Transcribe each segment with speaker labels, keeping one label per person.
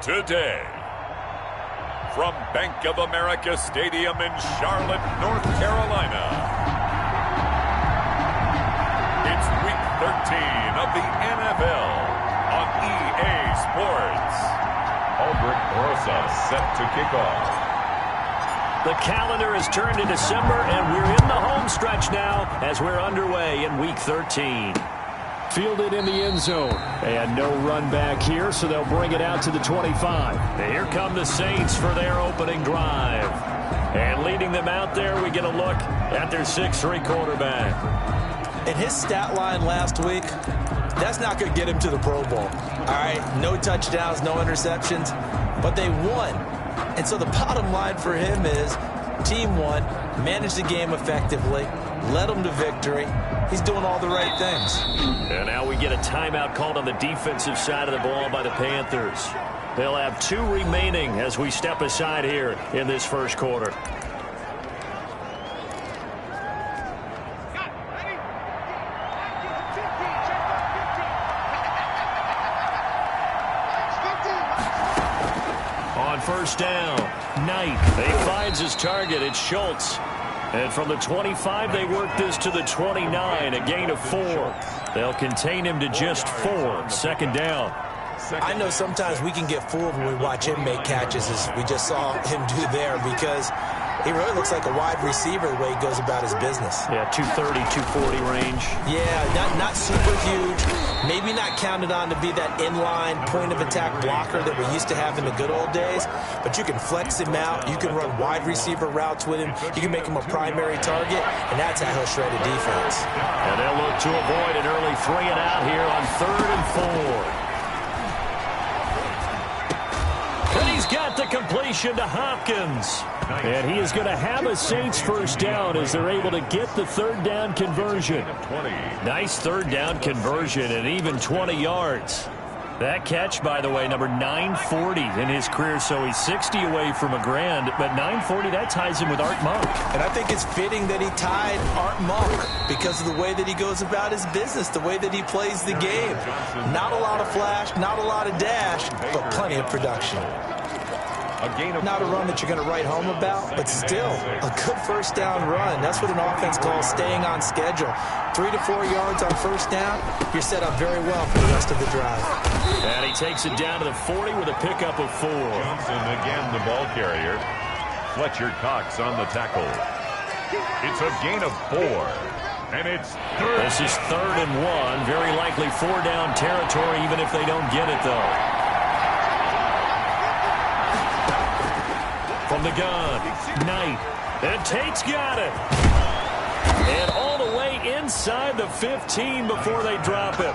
Speaker 1: today. From Bank of America Stadium in Charlotte, North Carolina, it's Week 13 of the NFL on EA Sports. Albert Rosa set to kick off.
Speaker 2: The calendar has turned to December, and we're in the home stretch now as we're underway in Week 13.
Speaker 3: Fielded in the end zone. And no run back here, so they'll bring it out to the 25.
Speaker 2: And here come the Saints for their opening drive. And leading them out there, we get a look at their 6'3" quarterback.
Speaker 4: And his stat line last week, that's not going to get him to the Pro Bowl. All right, no touchdowns, no interceptions, but they won. And so the bottom line for him is team won, managed the game effectively, led them to victory. He's doing all the right things.
Speaker 2: And now we get a timeout called on the defensive side of the ball by the Panthers. They'll have 2 remaining as we step aside here in this first quarter. On first down, Knight. He finds his target. It's Schultz. And from the 25, they work this to the 29, a gain of 4. They'll contain him to just 4. Second down.
Speaker 4: I know sometimes we can get fooled when we watch him make catches, as we just saw him do there, because he really looks like a wide receiver the way he goes about his business.
Speaker 2: Yeah, 230, 240 range.
Speaker 4: Yeah, not super huge. Maybe not counted on to be that inline point-of-attack blocker that we used to have in the good old days. But you can flex him out. You can run wide receiver routes with him. You can make him a primary target, and that's how he'll shred a defense.
Speaker 2: And they'll look to avoid an early 3-and-out here on 3rd and 4. And he's got the completion to Hopkins. And he is going to have a Saints first down as they're able to get the 3rd down conversion. Nice 3rd down conversion and even 20 yards. That catch, by the way, number 940 in his career, so he's 60 away from a grand, but 940, that ties him with Art Monk.
Speaker 4: And I think it's fitting that he tied Art Monk because of the way that he goes about his business, the way that he plays the game. Not a lot of flash, not a lot of dash, but plenty of production. Not a run that you're going to write home about, but still a good first down run. That's what an offense calls staying on schedule. 3 to 4 yards on first down, you're set up very well for the rest of the drive.
Speaker 2: And he takes it down to the 40 with a pickup of 4.
Speaker 1: Johnson again the ball carrier. Fletcher Cox on the tackle. It's a gain of 4. And it's 3rd.
Speaker 2: This is 3rd and 1. Very likely 4-down territory, even if they don't get it, though. From the gun, Knight. And Tate's got it. And all the way inside the 15 before they drop him.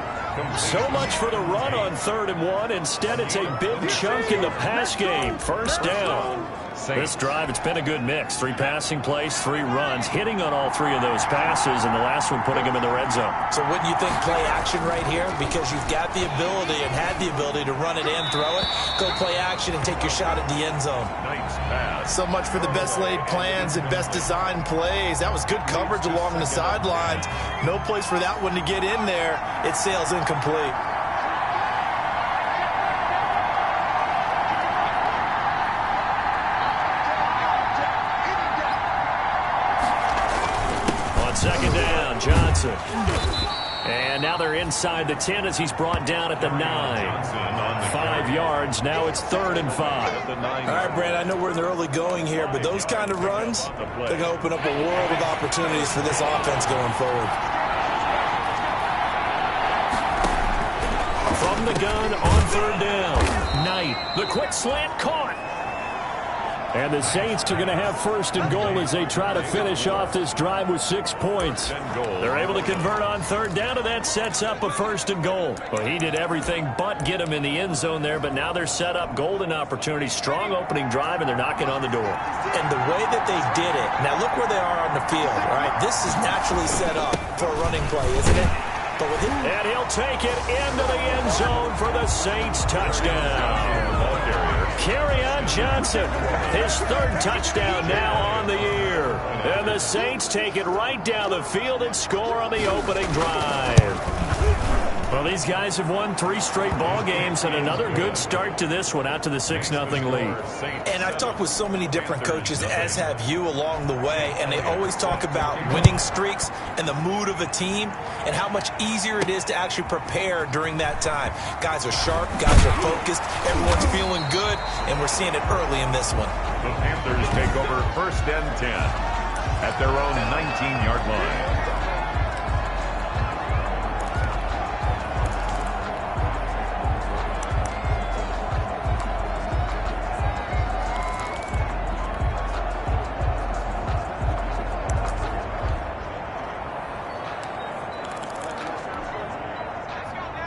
Speaker 2: So much for the run on 3rd and 1. Instead, it's a big chunk in the pass game. First down. This drive, it's been a good mix. 3 passing plays, 3 runs, hitting on all 3 of those passes, and the last one putting him in the red zone.
Speaker 4: So wouldn't you think play action right here? Because you've got the ability and had the ability to run it and throw it. Go play action and take your shot at the end zone.
Speaker 1: Nice pass.
Speaker 5: So much for the best laid plans and best designed plays. That was good coverage along the sidelines. No place for that one to get in there. It sails incomplete.
Speaker 2: Second down, Johnson. And now they're inside the 10 as he's brought down at the 9. 5 yards. Now it's 3rd and 5.
Speaker 4: All right, Brad, I know we're in the early going here, but those kind of runs, they're going to open up a world of opportunities for this offense going forward.
Speaker 2: From the gun on 3rd down. Knight, the quick slant caught. And the Saints are going to have 1st and goal as they try to finish off this drive with 6 points. They're able to convert on 3rd down, and that sets up a 1st and goal. Well, he did everything but get him in the end zone there, but now they're set up golden opportunity, strong opening drive, and they're knocking on the door.
Speaker 4: And the way that they did it, now look where they are on the field, all right? This is naturally set up for a running play, isn't it? But with
Speaker 2: and he'll take it into the end zone for the Saints touchdown. Kerryon Johnson, his 3rd touchdown now on the year. And the Saints take it right down the field and score on the opening drive. Well, these guys have won 3 straight ball games and another good start to this one out to the 6-0 lead.
Speaker 4: And I've talked with so many different coaches, as have you along the way, and they always talk about winning streaks and the mood of a team and how much easier it is to actually prepare during that time. Guys are sharp, guys are focused, everyone's feeling good, and we're seeing it early in this one.
Speaker 1: The Panthers take over 1st and 10 at their own 19-yard line.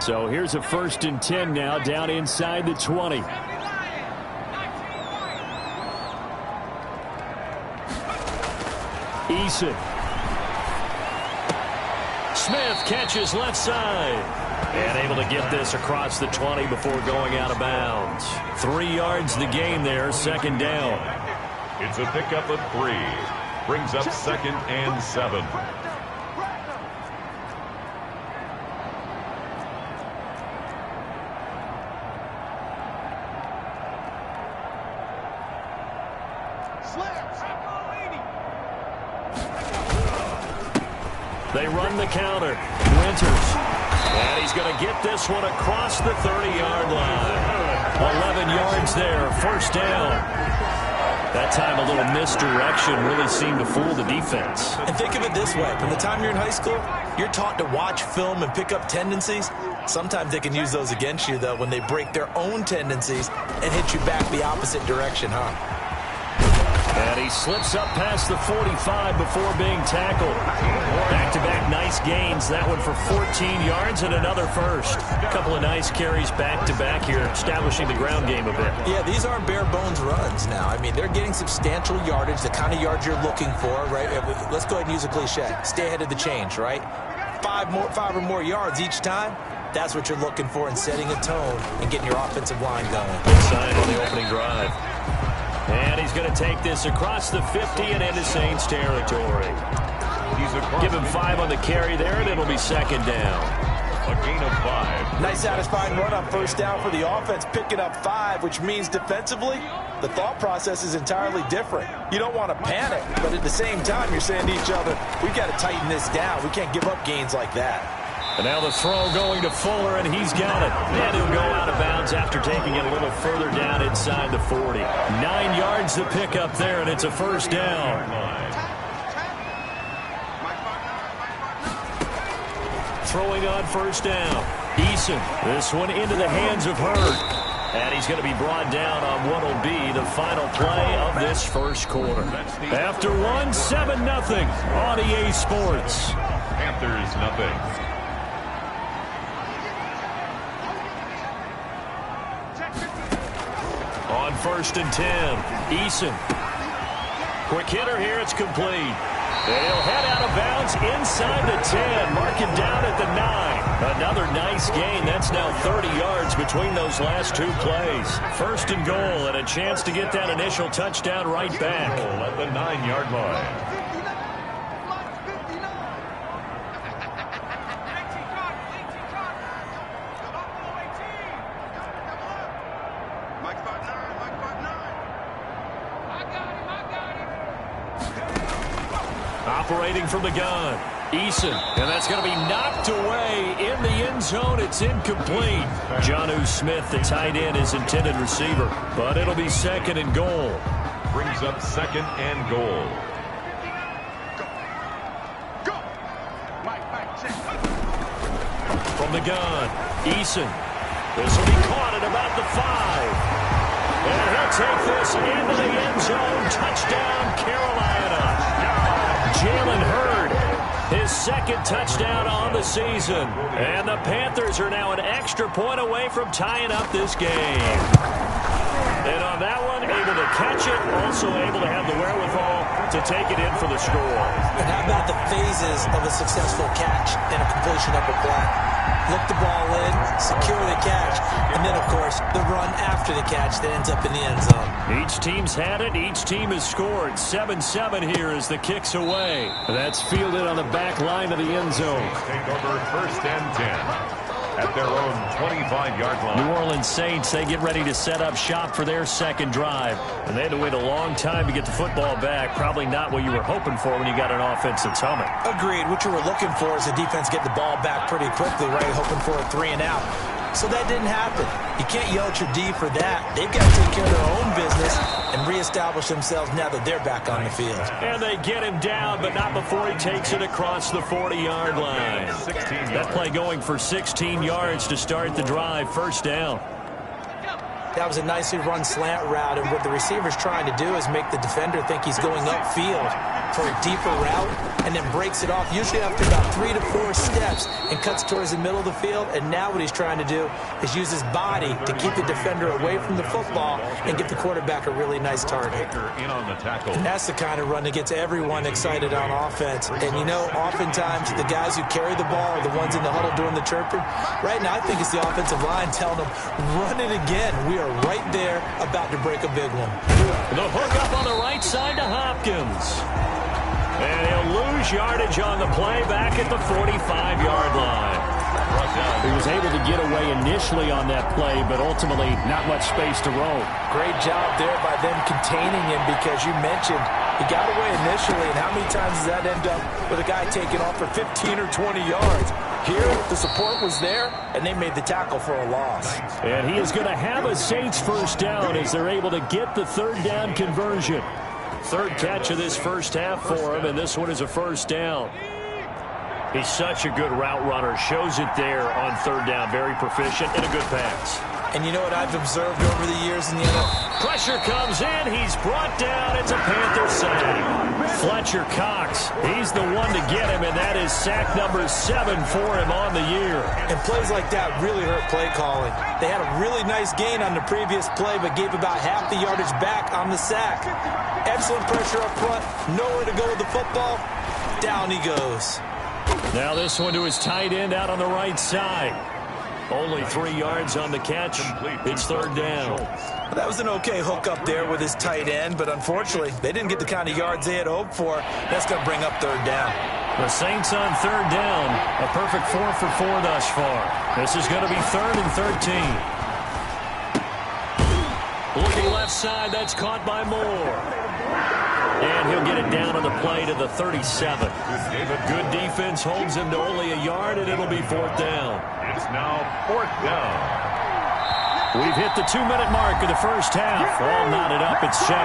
Speaker 3: So here's a 1st and 10 now, down inside the 20. Eason.
Speaker 2: Smith catches left side. And able to get this across the 20 before going out of bounds. 3 yards the game there, 2nd down.
Speaker 1: It's a pickup of 3. Brings up 2nd and 7.
Speaker 2: They run the counter. Winters. And he's going to get this one across the 30-yard line. 11 yards there, 1st down. That time a little misdirection really seemed to fool the defense.
Speaker 4: And think of it this way. From the time you're in high school, you're taught to watch film and pick up tendencies. Sometimes they can use those against you, though, when they break their own tendencies and hit you back the opposite direction, huh?
Speaker 2: And he slips up past the 45 before being tackled. Back-to-back nice gains. That one for 14 yards and another 1st. A couple of nice carries back-to-back here, establishing the ground game a bit.
Speaker 4: Yeah, these aren't bare-bones runs now. I mean, they're getting substantial yardage, the kind of yards you're looking for, right? Let's go ahead and use a cliche. Stay ahead of the change, right? 5 or more yards each time. That's what you're looking for in setting a tone and getting your offensive line going.
Speaker 2: Good sign on the opening drive. And he's going to take this across the 50 and into Saints territory. Give him 5 on the carry there, and it'll be 2nd down.
Speaker 1: A gain of 5.
Speaker 4: Nice satisfying run on 1st down for the offense, picking up 5, which means defensively, the thought process is entirely different. You don't want to panic, but at the same time, you're saying to each other, we've got to tighten this down. We can't give up gains like that.
Speaker 2: And now the throw going to Fuller, and he's got it. And he'll go out of bounds after taking it a little further down inside the 40. 9 yards to pick up there, and it's a 1st down. Throwing on 1st down. Eason, this one into the hands of Hurd. And he's going to be brought down on what will be the final play of this 1st quarter. After 7-0 on EA Sports.
Speaker 1: Panthers nothing.
Speaker 2: On 1st and 10, Eason. Quick hitter here, it's complete. And he'll head out of bounds inside the 10, mark him down at the 9. Another nice gain. That's now 30 yards between those last 2 plays. 1st and goal, and a chance to get that initial touchdown right back.
Speaker 1: At the 9-yard line.
Speaker 2: Operating from the gun, Eason, and that's going to be knocked away in the end zone. It's incomplete. Jonnu Smith, the tight end, is intended receiver, but it'll be 2nd and goal.
Speaker 1: Brings up 2nd and goal.
Speaker 2: From the gun, Eason. This will be caught at about the 5. And he'll take this into the end zone. Touchdown, Carolina. Jalen Hurd, his 2nd touchdown on the season. And the Panthers are now an extra point away from tying up this game. And on that one, able to catch it, also able to have the wherewithal to take it in for the score.
Speaker 4: And how about the phases of a successful catch and a completion of a play? look the ball in, secure the catch, and then, of course, the run after the catch that ends up in the end zone.
Speaker 2: Each team's had it. Each team has scored. 7-7 here as the kick's away.
Speaker 3: That's fielded on the back line of the end zone.
Speaker 1: Take over 1st and 10. At their own 25-yard line.
Speaker 2: New Orleans Saints, they get ready to set up shop for their second drive. And they had to wait a long time to get the football back. Probably not what you were hoping for when you got an offense that's humming.
Speaker 4: Agreed. What you were looking for is the defense get the ball back pretty quickly, right? Hoping for a 3 and out. So that didn't happen. You can't yell at your D for that. They've got to take care of their own business and reestablish themselves now that they're back on the field.
Speaker 2: And they get him down, but not before he takes it across the 40-yard line. That play going for 16 yards to start the drive. 1st down.
Speaker 4: That was a nicely run slant route, and what the receiver's trying to do is make the defender think he's going upfield for a deeper route, and then breaks it off, usually after about 3 to 4 steps, and cuts towards the middle of the field. And now what he's trying to do is use his body to keep the defender away from the football and get the quarterback a really nice target. And that's the kind of run that gets everyone excited on offense. And you know, oftentimes the guys who carry the ball are the ones in the huddle doing the chirping. Right now, I think it's the offensive line telling them, run it again. We are right there about to break a big one.
Speaker 2: The hook up on the right side to Hopkins. And he'll lose yardage on the play back at the 45-yard line.
Speaker 3: He was able to get away initially on that play, but ultimately not much space to roam.
Speaker 4: Great job there by them containing him, because you mentioned he got away initially, and how many times does that end up with a guy taking off for 15 or 20 yards? Here, the support was there, and they made the tackle for a loss.
Speaker 2: And he is going to have a Saints 1st down as they're able to get the 3rd down conversion. 3rd catch of this 1st half for him, and this one is a 1st down. He's such a good route runner. Shows it there on 3rd down. Very proficient and a good pass.
Speaker 4: And you know what I've observed over the years in the NFL?
Speaker 2: Pressure comes in. He's brought down. It's a Panther sack. Fletcher Cox, he's the one to get him, and that is sack number 7 for him on the year.
Speaker 4: And plays like that really hurt play calling. They had a really nice gain on the previous play, but gave about half the yardage back on the sack. Excellent pressure up front. Nowhere to go with the football. Down he goes.
Speaker 2: Now this one to his tight end out on the right side. Only 3 yards on the catch. It's 3rd down.
Speaker 4: Well, that was an okay hook up there with his tight end, but unfortunately, they didn't get the kind of yards they had hoped for. That's going to bring up 3rd down.
Speaker 2: The Saints on 3rd down. A perfect 4 for 4 thus far. This is going to be 3rd and 13. Looking left side, that's caught by Moore. And he'll get it down on the play to the 37. Good defense holds him to only a yard, and it'll be 4th down.
Speaker 1: It's now 4th down.
Speaker 2: We've hit the 2-minute mark of the 1st half. All knotted up at 7.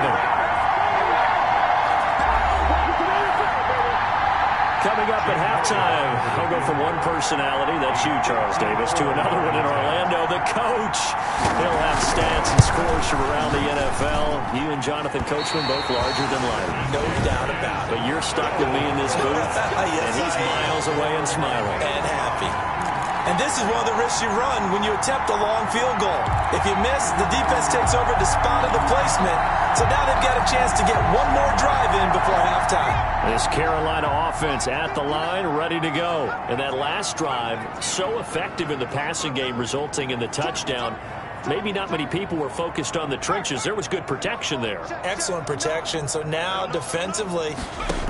Speaker 2: Coming up at halftime, I'll go from one personality, that's you, Charles Davis, to another one in Orlando, the coach. He'll have stats and scores from around the NFL. You and Jonathan Coachman both larger than life.
Speaker 4: No doubt about it.
Speaker 2: But you're stuck with me in this booth,
Speaker 4: Yes,
Speaker 2: and he's miles away and smiling.
Speaker 4: And happy. And this is one of the risks you run when you attempt a long field goal. If you miss, the defense takes over the spot of the placement. So now they've got a chance to get one more drive in before halftime.
Speaker 2: This Carolina offense at the line, ready to go. And that last drive, so effective in the passing game, resulting in the touchdown. Maybe not many people were focused on the trenches. There was good protection there.
Speaker 4: Excellent protection. So now defensively,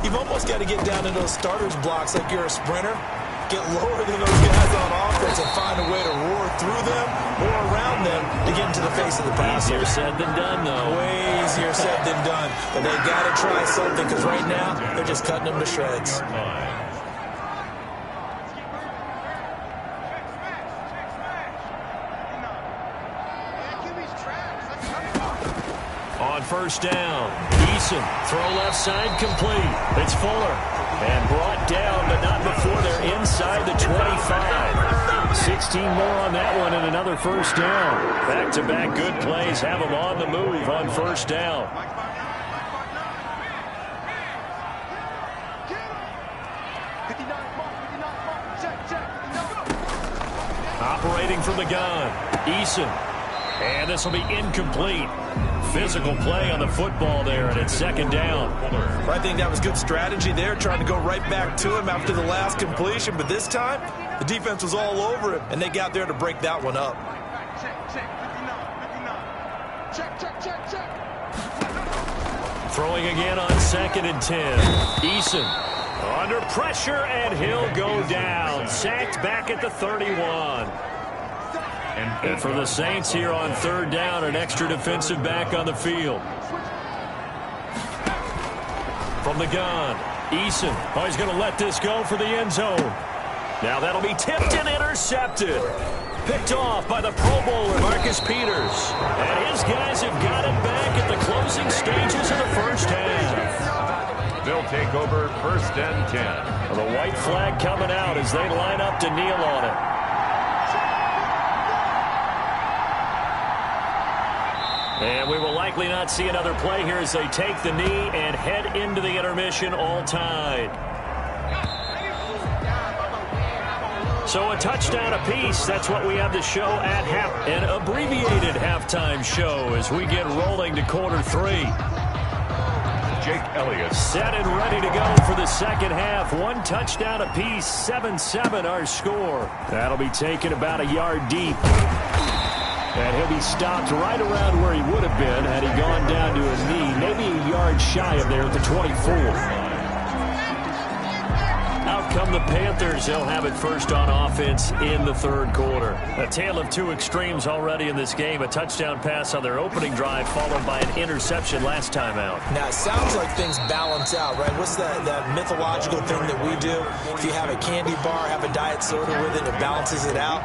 Speaker 4: you've almost got to get down to those starters blocks like you're a sprinter. Get lower than those guys on offense and find a way to roar through them or around them to get into the face of the passer.
Speaker 2: Easier said than done, though.
Speaker 4: Way easier said than done. But they got to try something, because right now they're just cutting them to shreds.
Speaker 2: On 1st down, Eason, throw left side complete. It's Fuller. And brought down, but not before they're inside the 25. 16 more on that one and another 1st down. Back-to-back good plays have them on the move on 1st down. Operating from the gun, Eason. And this will be incomplete. Physical play on the football there, and it's 2nd down.
Speaker 4: I think that was good strategy there, trying to go right back to him after the last completion. But this time,
Speaker 5: The defense was all over him, and they got there to break that one up.
Speaker 2: Throwing again on 2nd and 10. Eason under pressure, and he'll go down. Sacked back at the 31. And for the Saints here on 3rd down, an extra defensive back on the field. From the gun, Eason. Oh, he's going to let this go for the end zone. Now that'll be tipped and intercepted. Picked off by the Pro Bowler, Marcus Peters. And his guys have got it back at the closing stages of the first half.
Speaker 1: They'll take over 1st and 10.
Speaker 2: Well, the white flag coming out as they line up to kneel on it. And we will likely not see another play here as they take the knee and head into the intermission all tied. So a touchdown apiece. That's what we have to show at half. An abbreviated halftime show as we get rolling to quarter 3.
Speaker 1: Jake Elliott.
Speaker 2: Set and ready to go for the second half. 1 touchdown apiece. 7-7 our score. That'll be taken about a yard deep. And he'll be stopped right around where he would have been had he gone down to his knee. Maybe a yard shy of there at the 24. Out come the Panthers. They'll have it first on offense in the 3rd quarter. A tale of 2 extremes already in this game. A touchdown pass on their opening drive followed by an interception last time out.
Speaker 4: Now, it sounds like things balance out, right? What's that mythological thing that we do? If you have a candy bar, have a diet soda with it, it balances it out.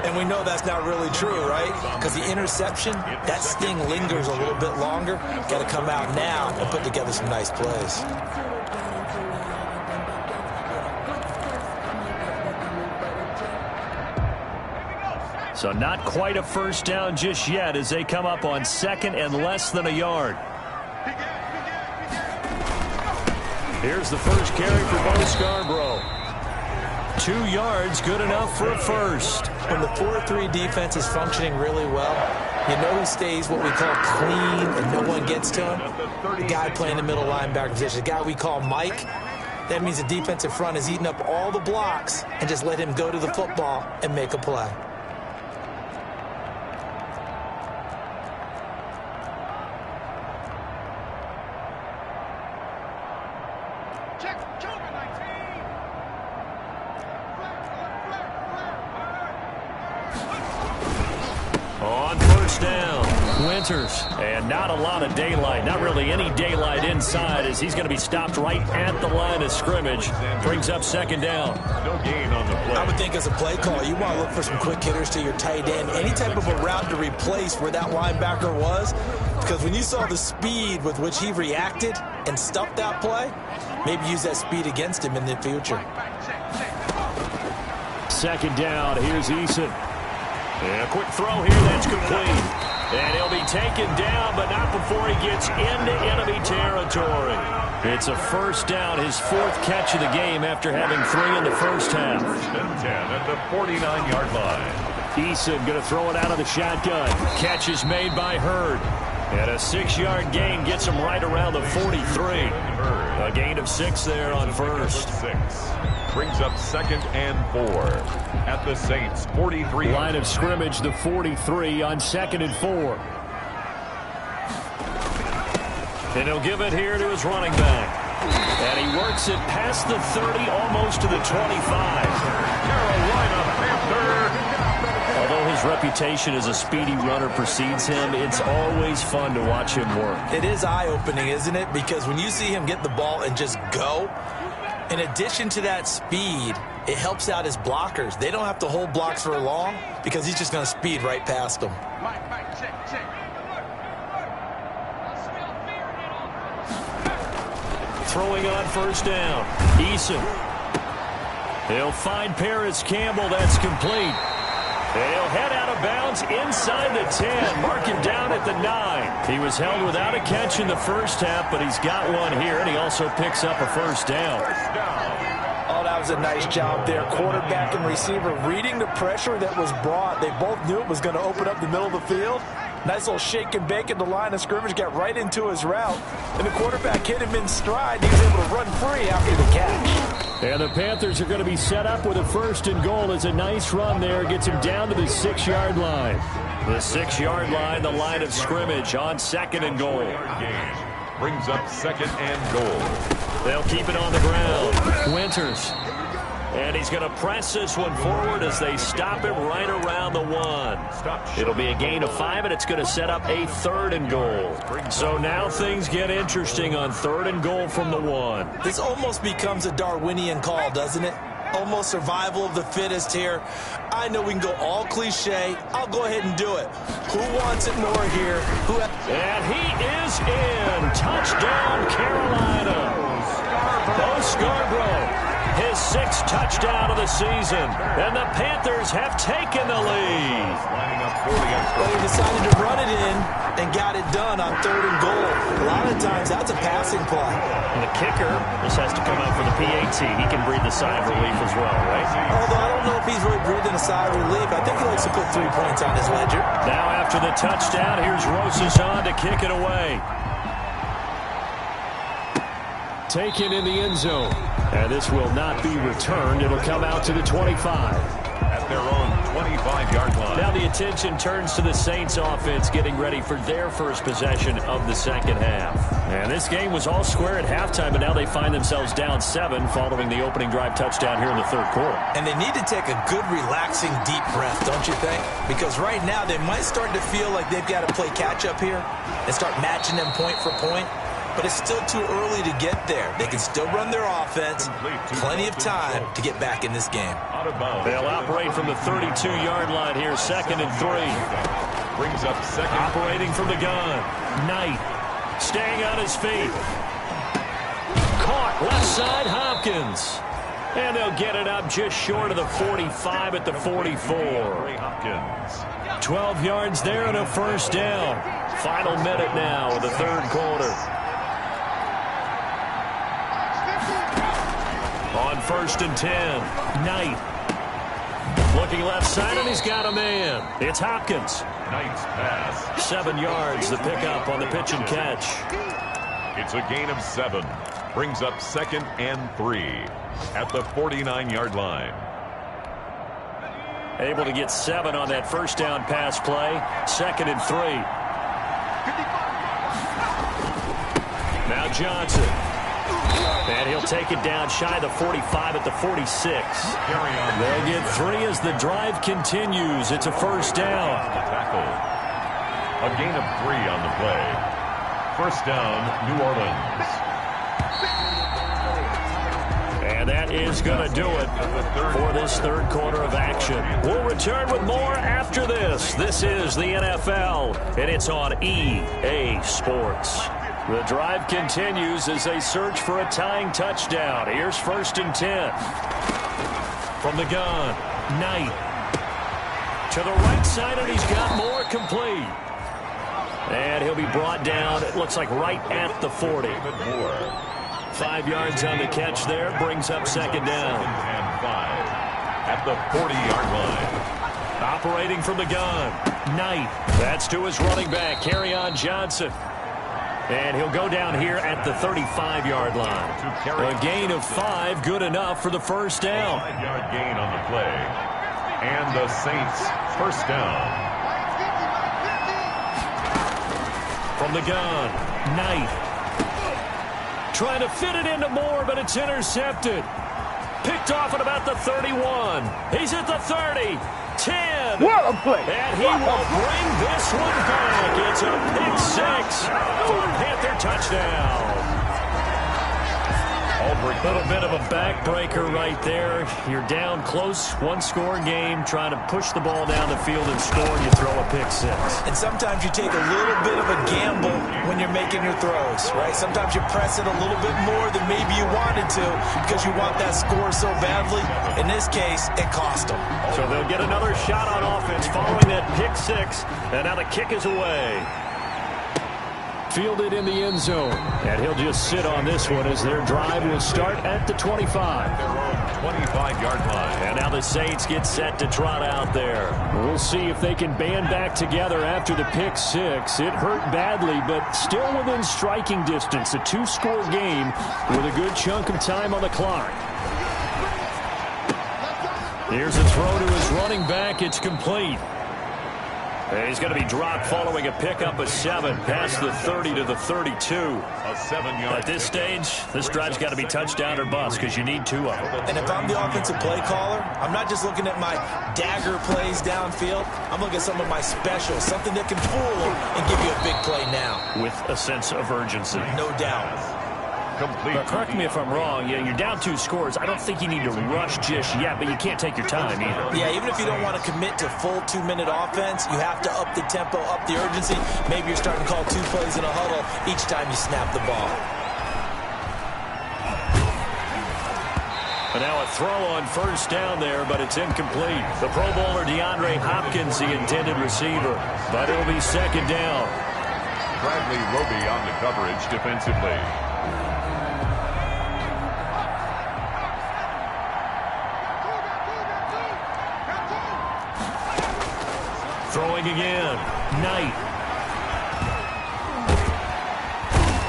Speaker 4: And we know that's not really true, right? Because the interception, that sting lingers a little bit longer. Got to come out now and put together some nice plays.
Speaker 2: So not quite a first down just yet as they come up on 2nd and less than a yard. Here's the first carry for Bo Scarborough. 2 yards, good enough for a first.
Speaker 4: When the 4-3 defense is functioning really well, you know he stays what we call clean and no one gets to him. The guy playing the middle linebacker position, the guy we call Mike. That means the defensive front is eating up all the blocks and just let him go to the football and make a play.
Speaker 2: On first down, Winters. And not a lot of daylight. Not really any daylight inside as he's going to be stopped right at the line of scrimmage. Brings up 2nd down.
Speaker 1: No gain on the play.
Speaker 4: I would think as a play caller, you want to look for some quick hitters to your tight end. Any type of a route to replace where that linebacker was. Because when you saw the speed with which he reacted and stuffed that play, maybe use that speed against him in the future.
Speaker 2: 2nd down, here's Eason. And a quick throw here, that's complete. And he'll be taken down, but not before he gets into enemy territory. It's a first down, his 4th catch of the game after having 3 in the first half.
Speaker 1: 1st and 10 at the 49-yard line.
Speaker 2: Eason going to throw it out of the shotgun. Catch is made by Hurd. And a 6-yard gain gets him right around the 43. A gain of 6 there on first.
Speaker 1: 6. Brings up 2nd and 4 at the Saints 43.
Speaker 2: Line of scrimmage, the 43 on 2nd and 4. And he'll give it here to his running back. And he works it past the 30, almost to the 25.
Speaker 1: Carolina Panther.
Speaker 2: Although his reputation as a speedy runner precedes him, it's always fun to watch him work.
Speaker 4: It is eye-opening, isn't it? Because when you see him get the ball and just go, in addition to that speed, it helps out his blockers. They don't have to hold blocks for long because he's just going to speed right past them.
Speaker 2: Throwing on first down. Eason. He'll find Paris Campbell. That's complete. And he'll head out of bounds inside the 10. Mark him down at the 9. He was held without a catch in the first half, but he's got one here, and he also picks up a first down.
Speaker 4: Oh, that was a nice job there. Quarterback and receiver reading the pressure that was brought. They both knew it was going to open up the middle of the field,
Speaker 5: Nice little shake and bake at the line of scrimmage, got right into his route, and the quarterback hit him in stride. He was able to run free after the catch.
Speaker 3: And the Panthers are going to be set up with a 1st and goal. It's a nice run there. Gets him down to the 6-yard line.
Speaker 2: The 6-yard line, the line of scrimmage on 2nd and goal.
Speaker 1: Brings up 2nd and goal.
Speaker 2: They'll keep it on the ground. Winters. And he's going to press this one forward as they stop him right around the 1. It'll be a gain of 5, and it's going to set up a 3rd and goal. So now things get interesting on 3rd and goal from the 1.
Speaker 4: This almost becomes a Darwinian call, doesn't it? Almost survival of the fittest here. I know we can go all cliche. I'll go ahead and do it. Who wants it more here?
Speaker 2: And he is in. Touchdown, Carolina. Bo Scarborough. His 6th touchdown of the season. And the Panthers have taken the lead.
Speaker 4: Well, he decided to run it in and got it done on 3rd and goal. A lot of times, that's a passing play.
Speaker 2: And the kicker, this has to come out for the PAT. He can breathe the sigh of relief as well, right?
Speaker 4: Although I don't know if he's really breathing a sigh of relief. I think he likes to put 3 points on his ledger.
Speaker 2: Now after the touchdown, here's Rosas on to kick it away.
Speaker 3: Taken in the end zone. And this will not be returned. It'll come out to the 25.
Speaker 1: At their own 25-yard line.
Speaker 2: Now the attention turns to the Saints offense getting ready for their first possession of the 2nd half. And this game was all square at halftime, but now they find themselves down 7 following the opening drive touchdown here in the 3rd quarter.
Speaker 4: And they need to take a good, relaxing, deep breath, don't you think? Because right now they might start to feel like they've got to play catch-up here and start matching them point for point. But it's still too early to get there. They can still run their offense. Plenty of time to get back in this game.
Speaker 2: They'll operate from the 32-yard line here, 2nd and 3.
Speaker 1: Brings up 2nd.
Speaker 2: Operating from the gun. Knight staying on his feet. Caught left side, Hopkins. And they'll get it up just short of the 45 at the 44. 12 yards there and a 1st down. Final minute now of the 3rd quarter. On 1st and 10, Knight. Looking left side, and he's got a man. It's Hopkins.
Speaker 1: Knight's pass.
Speaker 2: 7 yards, the pickup on the pitch and catch.
Speaker 1: It's a gain of 7. Brings up 2nd and 3 at the 49-yard line.
Speaker 2: Able to get 7 on that 1st down pass play. 2nd and 3. Now Johnson. And he'll take it down shy of the 45 at the 46. They'll get 3 as the drive continues. It's a 1st down.
Speaker 1: A gain of 3 on the play. 1st down, New Orleans.
Speaker 2: And that is going to do it for this 3rd quarter of action. We'll return with more after this. This is the NFL, and it's on EA Sports. The drive continues as they search for a tying touchdown. Here's 1st and 10. From the gun, Knight. To the right side, and he's got more complete. And he'll be brought down, it looks like right at the 40. 5 yards on the catch there, brings up 2nd down.
Speaker 1: And 5 at the 40-yard line.
Speaker 2: Operating from the gun, Knight. That's to his running back, Kerryon Johnson. And he'll go down here at the 35-yard line. A gain of 5, good enough for the 1st down.
Speaker 1: 5-yard gain on the play. And the Saints 1st down.
Speaker 2: From the gun, Knight. Trying to fit it into Moore, but it's intercepted. Picked off at about the 31. He's at the 30. 10.
Speaker 6: What a play.
Speaker 2: And he will bring this one back. It's a pick 6 for a Panther touchdown. A little bit of a backbreaker right there. You're down close, 1-score game, trying to push the ball down the field and score, and you throw a pick 6.
Speaker 4: And sometimes you take a little bit of a gamble when you're making your throws, right? Sometimes you press it a little bit more than maybe you wanted to because you want that score so badly. In this case, it cost them.
Speaker 2: So they'll get another shot on offense following that pick 6, and now the kick is away.
Speaker 3: Fielded in the end zone. And he'll just sit on this one as their drive will start at the 25.
Speaker 1: 25-yard line.
Speaker 2: And now the Saints get set to trot out there.
Speaker 3: We'll see if they can band back together after the pick six. It hurt badly, but still within striking distance. A two-score game with a good chunk of time on the clock.
Speaker 2: Here's a throw to his running back. It's complete. And he's going to be dropped following a pickup of 7 past the 30 to the 32.
Speaker 1: A 7-yard.
Speaker 2: At this stage, this drive's got to be touchdown or bust because you need 2 of them.
Speaker 4: And if I'm the offensive play caller, I'm not just looking at my dagger plays downfield. I'm looking at some of my specials, something that can fool them and give you a big play now.
Speaker 2: With a sense of urgency.
Speaker 4: No doubt.
Speaker 1: Complete.
Speaker 2: But correct me if I'm wrong. Yeah, you're down 2 scores. I don't think you need to rush just yet, but you can't take your time either.
Speaker 4: Yeah, even if you don't want to commit to full 2-minute offense, you have to up the tempo, up the urgency. Maybe you're starting to call 2 plays in a huddle each time you snap the ball.
Speaker 2: And now a throw on first down there, but it's incomplete. The Pro Bowler DeAndre Hopkins, the intended receiver. But it'll be second down.
Speaker 1: Bradley Roby on the coverage defensively.
Speaker 2: Throwing again. Knight.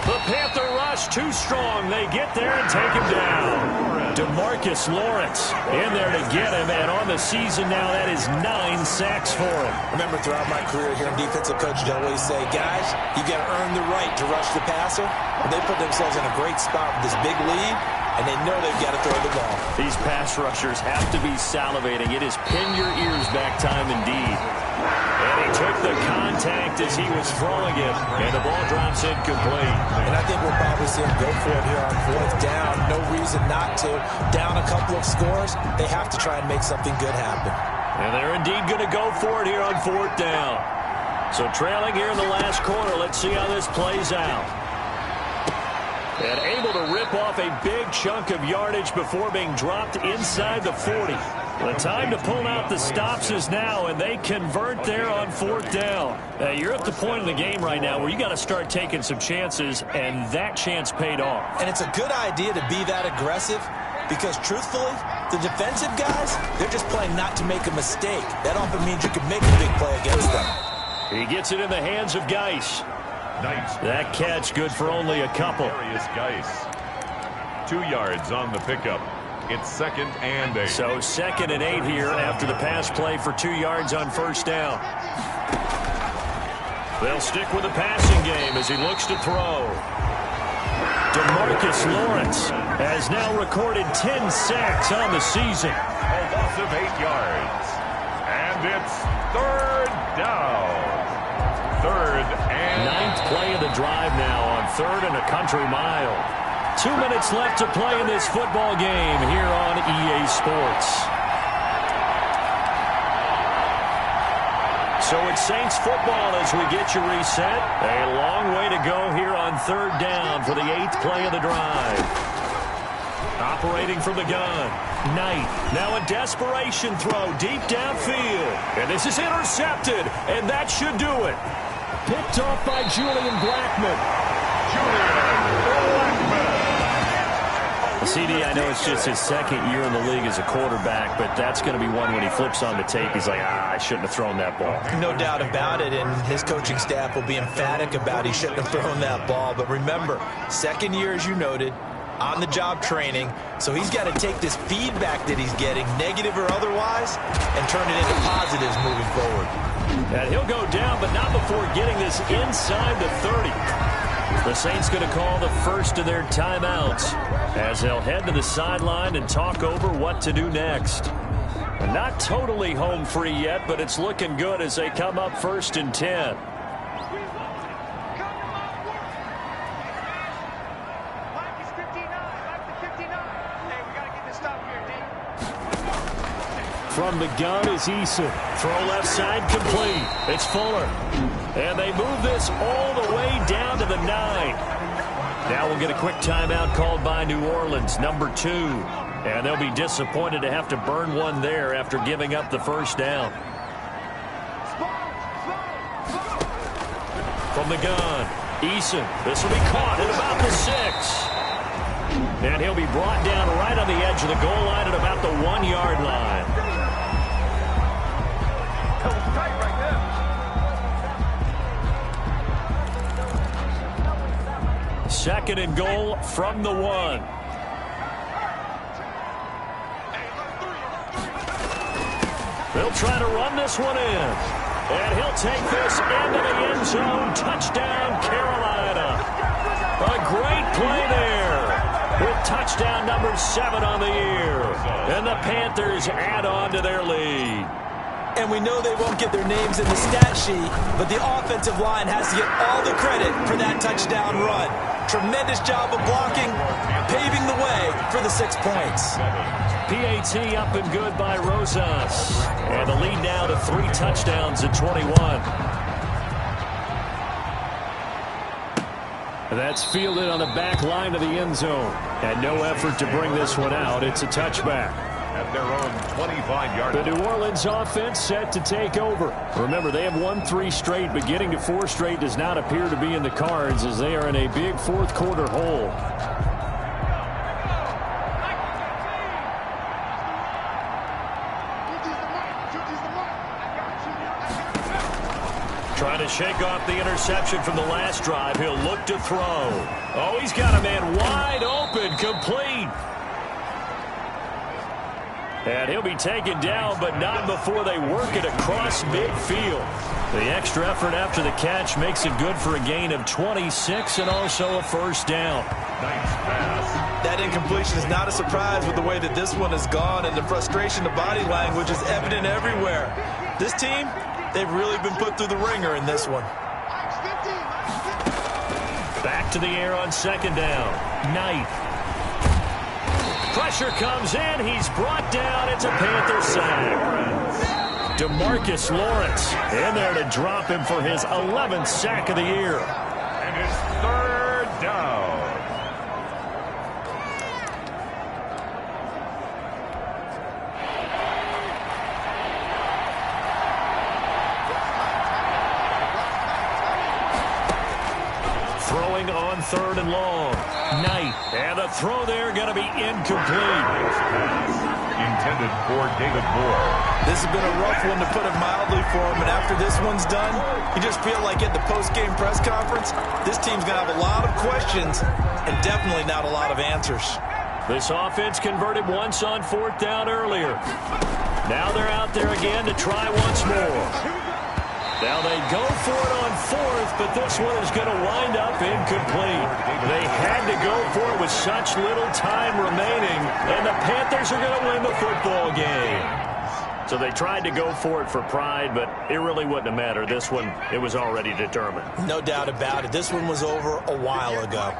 Speaker 2: The Panther rush too strong. They get there and take him down. DeMarcus Lawrence in there to get him. And on the season now, that is 9 sacks for him.
Speaker 4: Remember, throughout my career here in defensive coach, I always say, guys, you got to earn the right to rush the passer. And they put themselves in a great spot with this big lead, and they know they've got to throw the ball.
Speaker 2: These pass rushers have to be salivating. It is pin your ears back time indeed. And he took the contact as he was throwing it, and the ball drops incomplete.
Speaker 4: And I think we'll probably see him go for it here on 4th down. No reason not to. Down a couple of scores, they have to try and make something good happen.
Speaker 2: And they're indeed going to go for it here on 4th down. So trailing here in the last quarter, let's see how this plays out. And able to rip off a big chunk of yardage before being dropped inside the 40. The time to pull out the stops is now, and they convert there on 4th down. You're at the point in the game right now where you got to start taking some chances, and that chance paid off.
Speaker 4: And it's a good idea to be that aggressive because, truthfully, the defensive guys, they're just playing not to make a mistake. That often means you can make a big play against them.
Speaker 2: He gets it in the hands of Geis.
Speaker 1: Nice.
Speaker 2: That catch good for only a couple.
Speaker 1: Darius Geis. 2 yards on the pickup. It's 2nd and 8.
Speaker 2: So 2nd and 8 here after the pass play for 2 yards on first down. They'll stick with the passing game as he looks to throw. DeMarcus Lawrence has now recorded 10 sacks on the season.
Speaker 1: A loss of 8 yards. And it's 3rd down. 3rd and
Speaker 2: 9th play of the drive now on 3rd and a country mile. 2 minutes left to play in this football game here on EA Sports. So it's Saints football as we get you reset. A long way to go here on 3rd down for the 8th play of the drive. Operating from the gun. Knight. Now a desperation throw deep downfield. And this is intercepted. And that should do it.
Speaker 3: Picked off by Julian Blackmon.
Speaker 2: CD, I know it's just his 2nd year in the league as a quarterback, but that's going to be one when he flips on the tape. He's like, I shouldn't have thrown that ball.
Speaker 4: No doubt about it, and his coaching staff will be emphatic about he shouldn't have thrown that ball. But remember, 2nd year, as you noted, on-the-job training, so he's got to take this feedback that he's getting, negative or otherwise, and turn it into positives moving forward.
Speaker 2: And he'll go down, but not before getting this inside the 30. The Saints going to call the first of their timeouts as they'll head to the sideline and talk over what to do next. Not totally home free yet, but it's looking good as they come up 1st and 10.
Speaker 3: From the gun is Eason.
Speaker 2: Throw left side complete. It's Fuller. And they move this all the way down to the 9. Now we'll get a quick timeout called by New Orleans, number 2. And they'll be disappointed to have to burn one there after giving up the first down. From the gun, Eason. This will be caught at about the 6.
Speaker 3: And he'll be brought down right on the edge of the goal line at about the 1-yard line. Second and goal from the 1. They'll try to run this one in. And he'll take this into the end zone. Touchdown, Carolina. A great play there with touchdown number 7 on the year. And the Panthers add on to their lead.
Speaker 4: And we know they won't get their names in the stat sheet, but the offensive line has to get all the credit for that touchdown run. Tremendous job of blocking, paving the way for the 6 points.
Speaker 3: PAT up and good by Rosas. And the lead now to 3 touchdowns at 21. That's fielded on the back line of the end zone. And no effort to bring this one out. It's a touchback.
Speaker 1: At their own 25-yard line.
Speaker 3: The New Orleans offense set to take over. Remember, they have won 3 straight, but getting to 4 straight does not appear to be in the cards as they are in a big fourth-quarter hole. Trying to shake off the interception from the last drive. He'll look to throw. Oh, he's got a man wide open, complete. And he'll be taken down, but not before they work it across midfield. The extra effort after the catch makes it good for a gain of 26 and also a first down.
Speaker 1: Nice pass.
Speaker 5: That incompletion is not a surprise with the way that this one has gone, and the frustration of body language is evident everywhere. This team, they've really been put through the ringer in this one.
Speaker 3: Back to the air on second down. Knight. Pressure comes in. He's brought down. It's a Panther sack. DeMarcus Lawrence in there to drop him for his 11th sack of the year.
Speaker 1: And his 3rd down.
Speaker 3: Throwing on 3rd and long. Knight. And the throw there going to be incomplete.
Speaker 1: Intended for David Moore.
Speaker 5: This has been a rough one, to put it mildly, for him. And after this one's done, you just feel like at the post-game press conference, this team's going to have a lot of questions and definitely not a lot of answers.
Speaker 3: This offense converted once on 4th down earlier. Now they're out there again to try once more. Now they go for it on 4th, but this one is going to wind up incomplete. They had to go for it with such little time remaining, and the Panthers are going to win the football game. So they tried to go for it for pride, but it really wouldn't have mattered. This one, it was already determined.
Speaker 4: No doubt about it. This one was over a while ago.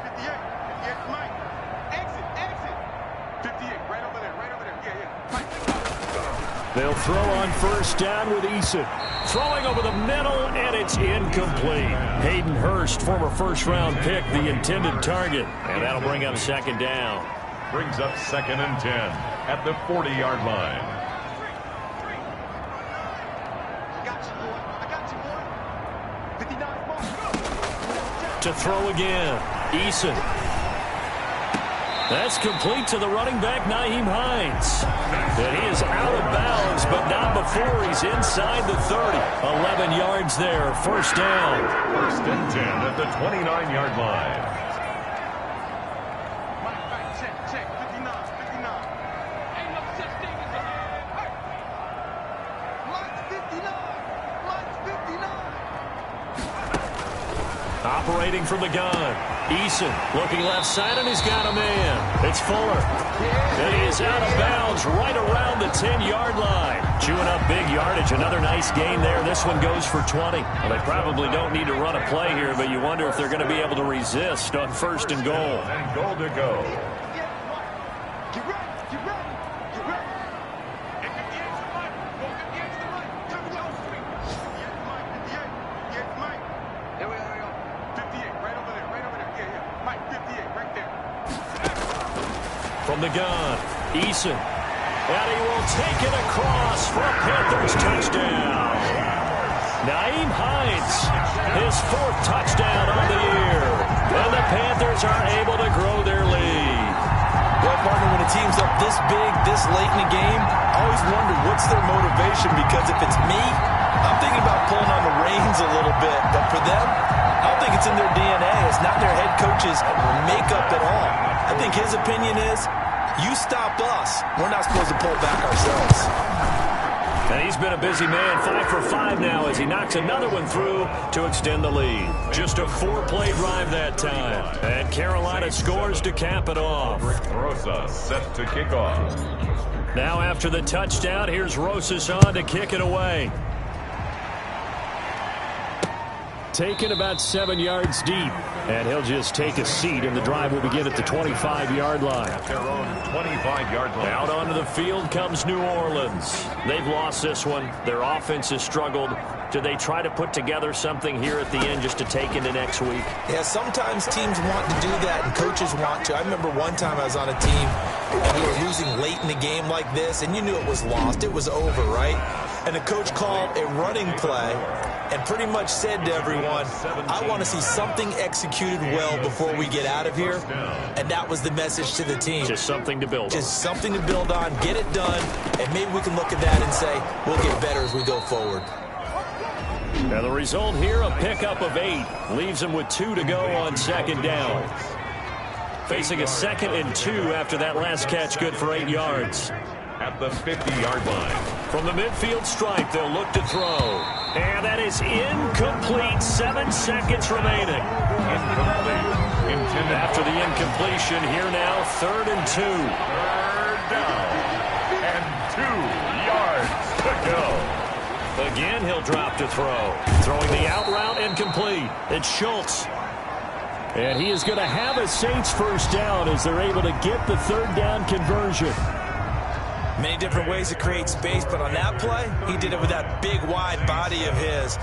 Speaker 3: They'll throw on 1st down with Eason. Throwing over the middle, and it's incomplete. Hayden Hurst, former first-round pick, the intended target. And that'll bring up 2nd down.
Speaker 1: Brings up 2nd and 10 at the 40-yard line.
Speaker 3: To throw again. Eason. That's complete to the running back, Nyheim Hines. And he is out of bounds, but not before he's inside the 30. 11 yards there, 1st down.
Speaker 1: 1st and 10 at the 29-yard line.
Speaker 3: Operating from the gun. Eason looking left side, and he's got a man. It's Fuller. And he is out of bounds right around the 10-yard line. Chewing up big yardage. Another nice gain there. This one goes for 20. Well, they probably don't need to run a play here, but you wonder if they're going to be able to resist on 1st and goal.
Speaker 1: And goal to go.
Speaker 3: From the gun, Eason. And he will take it across for a Panthers touchdown. Nyheim Hines, his 4th touchdown on the year. And the Panthers are able to grow their lead.
Speaker 5: team's up this big, this late in the game, I always wonder what's their motivation, because if it's me, I'm thinking about pulling on the reins a little bit. But for them, I don't think it's in their DNA. It's not their head coach's makeup at all. I think his opinion is, you stop us, we're not supposed to pull back ourselves.
Speaker 2: And he's been a busy man, 5 for 5 now as he knocks another one through to extend the lead. Just a 4-play drive that time. And Carolina scores to cap it off.
Speaker 1: Rosa set to kick off.
Speaker 2: Now after the touchdown, here's Rosas on to kick it away. Taken about 7 yards deep. And he'll just take a seat, and the drive will begin at the 25-yard line.
Speaker 1: At their own 25-yard line.
Speaker 2: Out onto the field comes New Orleans. They've lost this one. Their offense has struggled. Do they try to put together something here at the end just to take into next week?
Speaker 4: Yeah, sometimes teams want to do that and coaches want to. I remember one time I was on a team and we were losing late in the game like this, and you knew it was lost. It was over, right? And the coach called a running play and pretty much said to everyone, I want to see something executed well before we get out of here. And that was the message to the team.
Speaker 2: Just something to build on.
Speaker 4: Just something to build on, get it done, and maybe we can look at that and say, we'll get better as we go forward.
Speaker 2: Now the result here, a pickup of 8. Leaves them with 2 to go on second down. Facing a 2nd and 2 after that last catch, good for 8 yards.
Speaker 1: At the 50-yard line.
Speaker 2: From the midfield stripe, they'll look to throw. And that is incomplete. 7 seconds remaining.
Speaker 1: Incomplete. Intended.
Speaker 2: After the incompletion, here now, 3rd and 2.
Speaker 1: 3rd down. And 2 yards to go.
Speaker 2: Again, he'll drop to throw. Throwing the out route, incomplete. It's Schultz. And he is going to have a Saints first down as they're able to get the 3rd down conversion.
Speaker 4: Many different ways to create space, but on that play, he did it with that big, wide body of his.